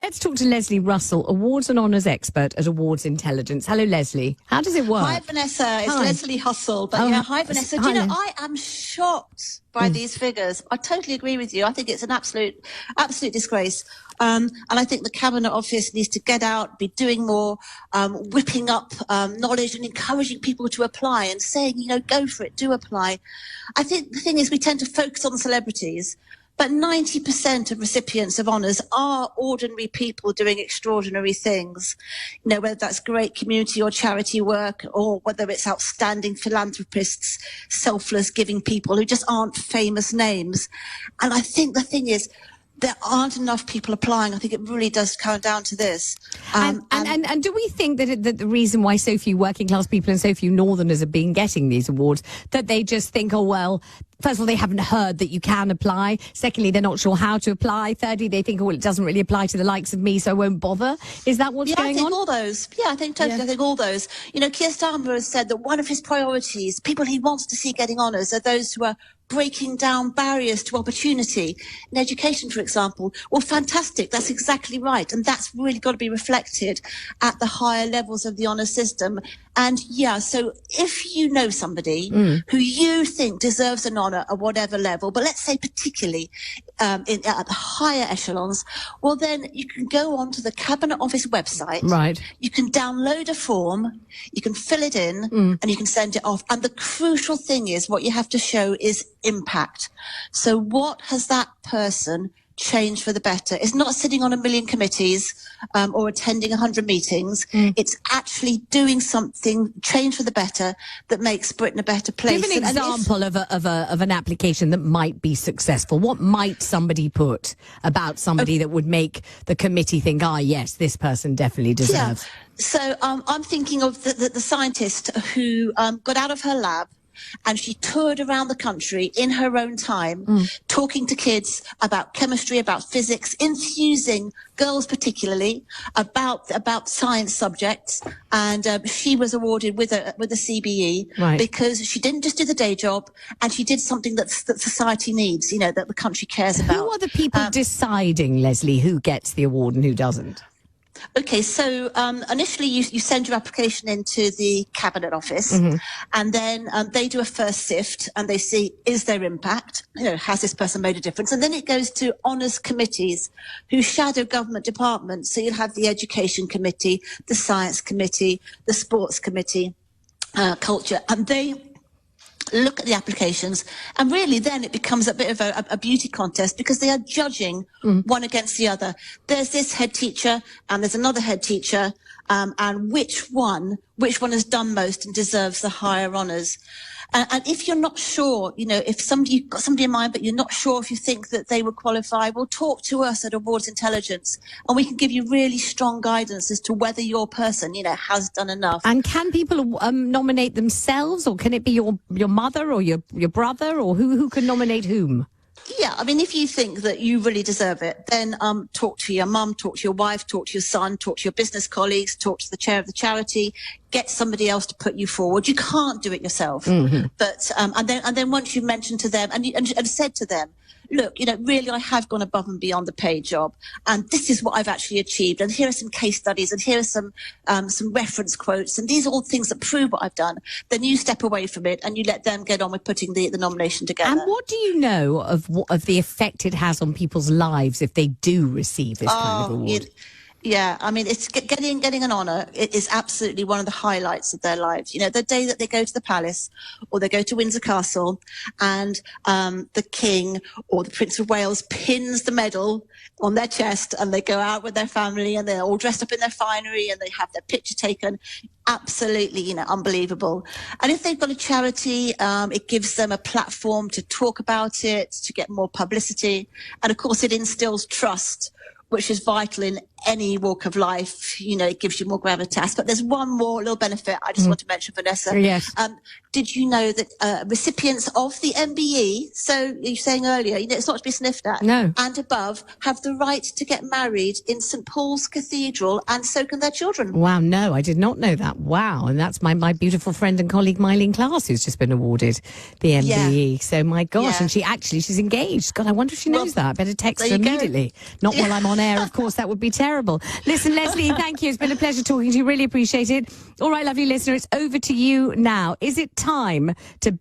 Let's talk to Lesley Russell, Awards and Honours expert at Awards Intelligence. Hello, Lesley. How does it work? Hi, Vanessa. It's Lesley Hussell. But hi, Vanessa. Do you know, I am shocked by these figures. I totally agree with you. I think it's an absolute disgrace. And I think the Cabinet Office needs to get out, be doing more, whipping up knowledge and encouraging people to apply and saying, go for it, do apply. I think the thing is we tend to focus on celebrities. But 90% of recipients of honours are ordinary people doing extraordinary things. Whether that's great community or charity work, or whether it's outstanding philanthropists, selfless giving people who just aren't famous names. And I think the thing is, there aren't enough people applying. I think it really does come down to this. And do we think that the reason why so few working class people and so few Northerners have been getting these awards, that they just think, oh, well, first of all, they haven't heard that you can apply. Secondly, they're not sure how to apply. Thirdly, they think, oh, well, it doesn't really apply to the likes of me, so I won't bother. Is that what's going on? I think all those. Yeah, I think totally. Yeah. I think all those. Keir Starmer has said that one of his priorities, people he wants to see getting honours, are those who are breaking down barriers to opportunity in education, for example. Well, fantastic. That's exactly right. And that's really got to be reflected at the higher levels of the honour system. And so if you know somebody who you think deserves an honour at whatever level, but let's say particularly at the higher echelons, well, then you can go onto the Cabinet Office website. Right. You can download a form, you can fill it in, and you can send it off. And the crucial thing is what you have to show is impact. So what has that person changed for the better? It's not sitting on 1 million committees or attending 100 meetings. It's actually doing something, change for the better, that makes Britain a better place. Give an example of an application that might be successful. What might somebody put about somebody that would make the committee think, yes, this person definitely deserves? Yeah. So I'm thinking of the scientist who got out of her lab, and she toured around the country in her own time, talking to kids about chemistry, about physics, enthusing girls particularly about science subjects. And she was awarded with a CBE because she didn't just do the day job, and she did something that society needs, that the country cares about. Who are the people deciding, Lesley, who gets the award and who doesn't? Okay, so initially you send your application into the Cabinet Office, and then they do a first sift and they see, is there impact? Has this person made a difference? And then it goes to honours committees who shadow government departments. So you'll have the Education Committee, the Science Committee, the Sports Committee, Culture, and they look at the applications, and really then it becomes a bit of a beauty contest, because they are judging one against the other. There's this head teacher and there's another head teacher, and which one has done most and deserves the higher honours. And if you're not sure, if you've got somebody in mind, but you're not sure if you think that they would qualify, well, talk to us at Awards Intelligence, and we can give you really strong guidance as to whether your person, has done enough. And can people nominate themselves, or can it be your mother or your brother, or who can nominate whom? Yeah, I mean, if you think that you really deserve it, then talk to your mum, talk to your wife, talk to your son, talk to your business colleagues, talk to the chair of the charity, get somebody else to put you forward. You can't do it yourself. But and then once you've mentioned to them and said to them, look, really, I have gone above and beyond the paid job, and this is what I've actually achieved, and here are some case studies, and here are some reference quotes, and these are all things that prove what I've done. Then you step away from it and you let them get on with putting the nomination together. And what do you know of the effect it has on people's lives if they do receive this kind of award? Yeah, I mean, it's getting an honour. It is absolutely one of the highlights of their lives. The day that they go to the palace or they go to Windsor Castle, and the King or the Prince of Wales pins the medal on their chest, and they go out with their family and they're all dressed up in their finery and they have their picture taken. Absolutely, unbelievable. And if they've got a charity, it gives them a platform to talk about it, to get more publicity. And of course, it instills trust, which is vital in any walk of life, it gives you more gravitas. But there's one more little benefit I just want to mention, Vanessa. Yes. Did you know that recipients of the MBE, so you were saying earlier, it's not to be sniffed at, No. and above, have the right to get married in St Paul's Cathedral, and so can their children. Wow, no, I did not know that. Wow, and that's my beautiful friend and colleague Mylene Class, who's just been awarded the MBE. Yeah. So my gosh, Yeah. and she's engaged. God, I wonder if she knows that. I better text her there you go. immediately. Not while I'm on air, of course, that would be terrible. Listen, Lesley, thank you. It's been a pleasure talking to you. Really appreciate it. All right, lovely listener, it's over to you now. Is it time to